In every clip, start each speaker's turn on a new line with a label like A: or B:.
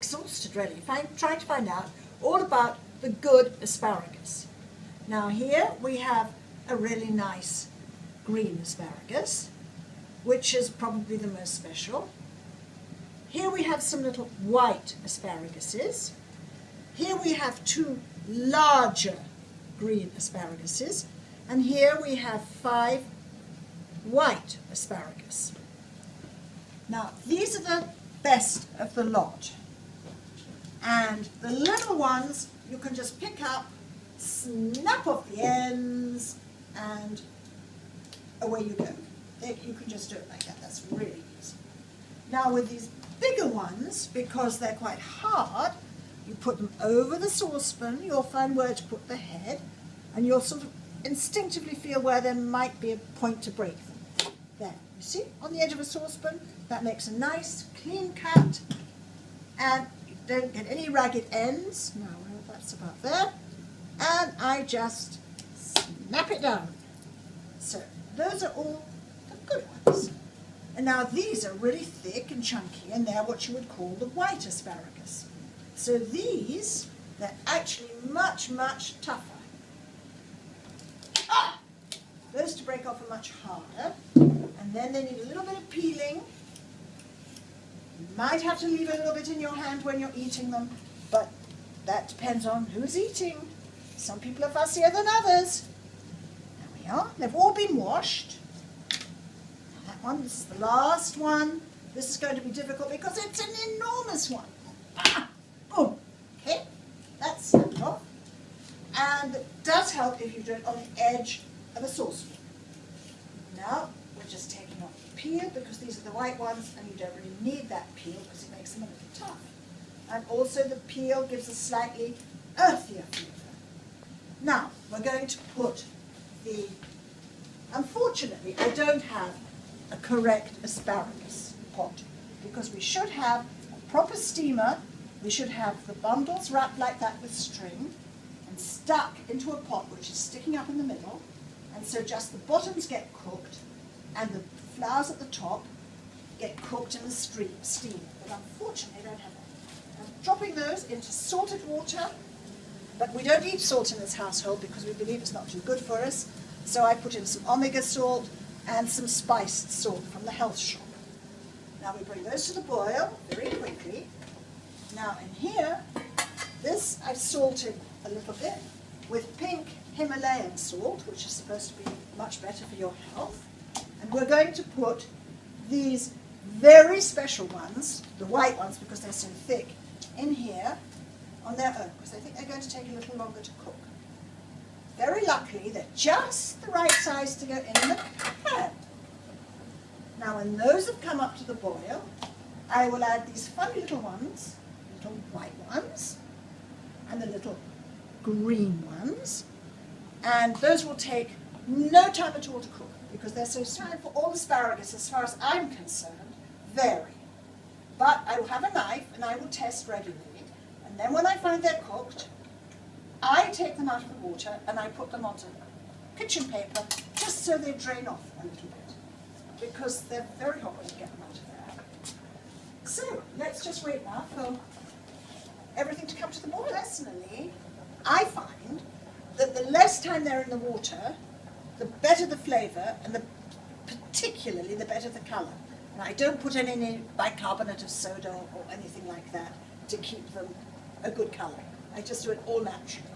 A: exhausted really, trying to find out all about the good asparagus. Now here we have a really nice green asparagus, which is probably the most special. Here we have some little white asparaguses. Here we have two larger green asparaguses, and here we have 5 white asparagus. Now these are the best of the lot. And the little ones you can just pick up, snap off the ends, and away you go. You can just do it like that. That's really easy. Now with these bigger ones, because they're quite hard, you put them over the saucepan. You'll find where to put the head, and you'll sort of instinctively feel where there might be a point to break them. There, you see, on the edge of a saucepan. That makes a nice clean cut, and you don't get any ragged ends. Now that's about there, and I just snap it down. So those are all the good ones. And now these are really thick and chunky, and they're what you would call the white asparagus. So these, they're actually much, much tougher. Those to break off are much harder, and then they need a little bit of peeling. You might have to leave a little bit in your hand when you're eating them, but that depends on who's eating. Some people are fussier than others. There we are. They've all been washed. Now that one, this is the last one. This is going to be difficult because it's an enormous one. Boom. Okay, that's snapped off. And it does help if you do it on the edge of a saucepan. Now we're just taking off the peel because these are the white ones, and you don't really need that peel because it makes them a little tough. And also the peel gives a slightly earthier flavour. Now we're going to put the, unfortunately I don't have a correct asparagus pot, because we should have a proper steamer. We should have the bundles wrapped like that with string and stuck into a pot which is sticking up in the middle, and so just the bottoms get cooked and the flowers at the top get cooked in the steam. But unfortunately I don't have that. I'm dropping those into salted water, but we don't eat salt in this household because we believe it's not too good for us, so I put in some omega salt and some spiced salt from the health shop. Now we bring those to the boil very quickly. Now in here, this I've salted a little bit with pink Himalayan salt, which is supposed to be much better for your health. And we're going to put these very special ones, the white ones because they're so thick, in here on their own, because I think they're going to take a little longer to cook. Very luckily, they're just the right size to go in the pan. Now when those have come up to the boil, I will add these funny little ones, little white ones, and the little green ones, and those will take no time at all to cook because they're so small. For all asparagus, as far as I'm concerned, vary. But I will have a knife and I will test regularly, and then when I find they're cooked, I take them out of the water and I put them onto kitchen paper just so they drain off a little bit, because they're very hot when you get them out of there. So let's just wait now for everything to come to the boil. Personally, I find that the less time they're in the water, the better the flavour, and particularly the better the colour. And I don't put any bicarbonate of soda or anything like that to keep them a good colour. I just do it all naturally.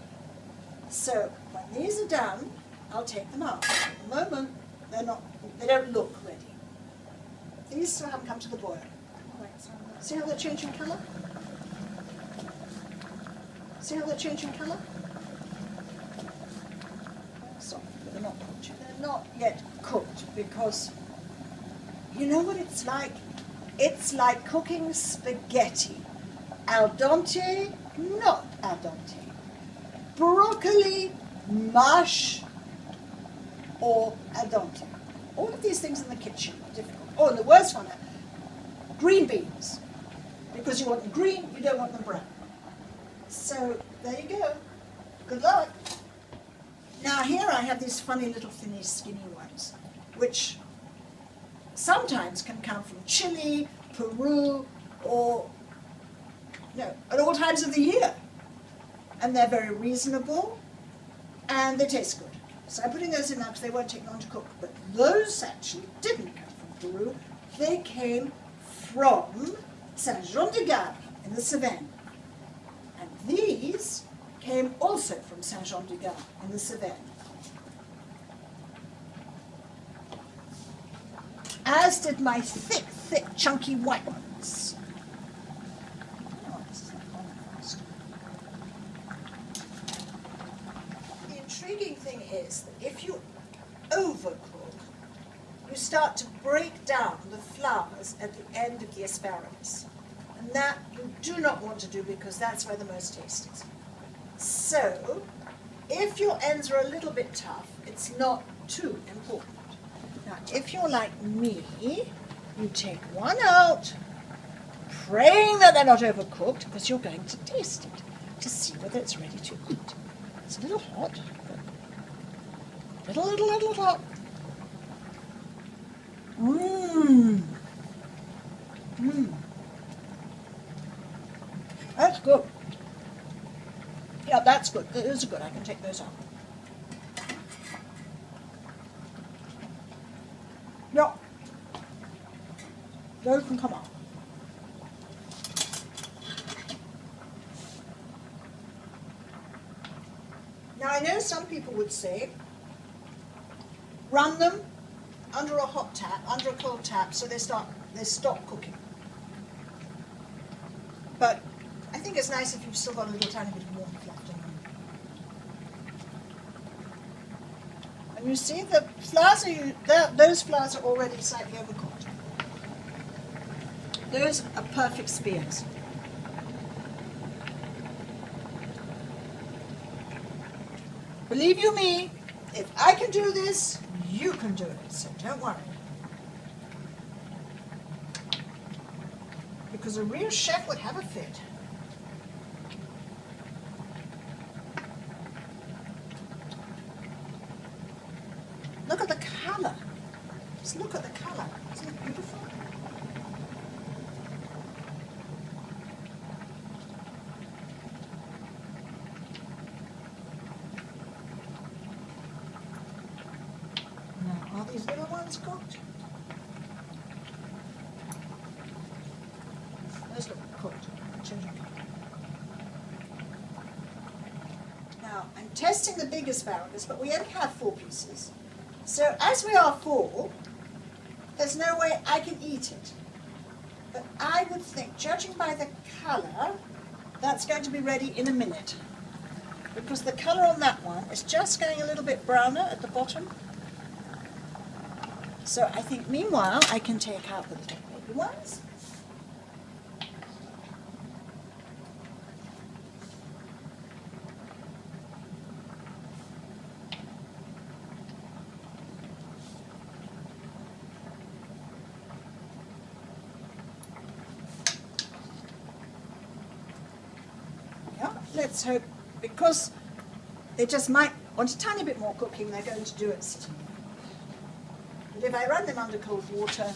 A: So when these are done, I'll take them out. At the moment, they don't look ready. These still haven't come to the boil. See how they're changing colour? See how they're changing colour? So they're not cooked yet. They're not yet cooked because you know what it's like? It's like cooking spaghetti. Al dente, not al dente. Broccoli, mush, or al dente. All of these things in the kitchen are difficult. Oh, and the worst one, green beans. Because you want them green, you don't want them brown. So there you go. Good luck. Now here I have these funny little thinny skinny ones, which sometimes can come from Chile, Peru, or at all times of the year. And they're very reasonable, and they taste good. So I'm putting those in now because they won't take long to cook. But those actually didn't come from Peru. They came from Saint-Jean-de-Gare in the Cevennes. And these came also from Saint-Jean-de-Gare in the Cevennes. As did my thick, chunky white ones. Oh, this is not going fast. The intriguing thing is that if you overcook, you start to break down the flowers at the end of the asparagus. And that you do not want to do because that's where the most taste is. So, if your ends are a little bit tough, it's not too important. Now, if you're like me, you take one out, praying that they're not overcooked, because you're going to taste it to see whether it's ready to eat. It's a little hot, but little hot. That's good. Yeah, that's good. Those are good. I can take those out. Yeah. Those can come out. Now I know some people would say, run them under a hot tap, under a cold tap, so they stop cooking. But I think it's nice if you've still got a little tiny bit of warmth left in them. And you see the flowers those flowers are already slightly overcooked. Those are perfect spears. Believe you me, if I can do this, you can do it, so don't worry. Because a real chef would have a fit. Look at the colour. Just look at the colour. Isn't it beautiful? Now, are these little ones cooked? Those look cooked. Now, I'm testing the big asparagus, but we only have 4 pieces. So as we are full, there's no way I can eat it. But I would think, judging by the colour, that's going to be ready in a minute. Because the colour on that one is just getting a little bit browner at the bottom. So I think meanwhile I can take out the little baby ones. Let's hope, because they just might want a tiny bit more cooking, they're going to do it sitting there. But if I run them under cold water,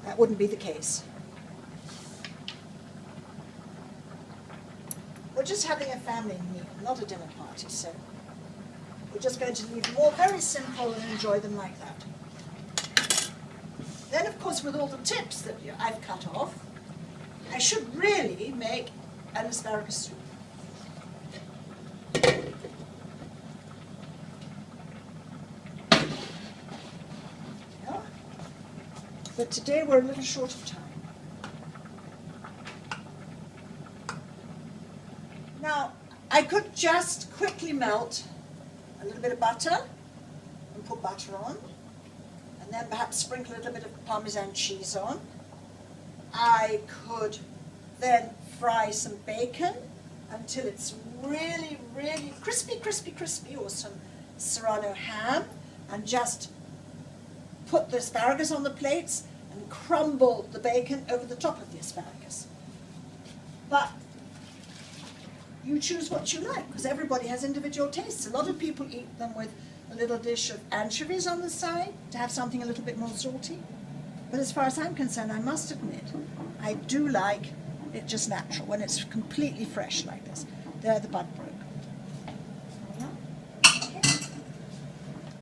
A: that wouldn't be the case. We're just having a family meal, not a dinner party, so we're just going to leave them all very simple and enjoy them like that. Then, of course, with all the tips that I've cut off, I should really make an asparagus soup. But today we're a little short of time. Now, I could just quickly melt a little bit of butter and put butter on, and then perhaps sprinkle a little bit of Parmesan cheese on. I could then fry some bacon until it's really, really crispy, or some Serrano ham, and just put the asparagus on the plates and crumble the bacon over the top of the asparagus. But you choose what you like, because everybody has individual tastes. A lot of people eat them with a little dish of anchovies on the side to have something a little bit more salty. But as far as I'm concerned, I must admit, I do like It's just natural when it's completely fresh like this. There, the bud broke.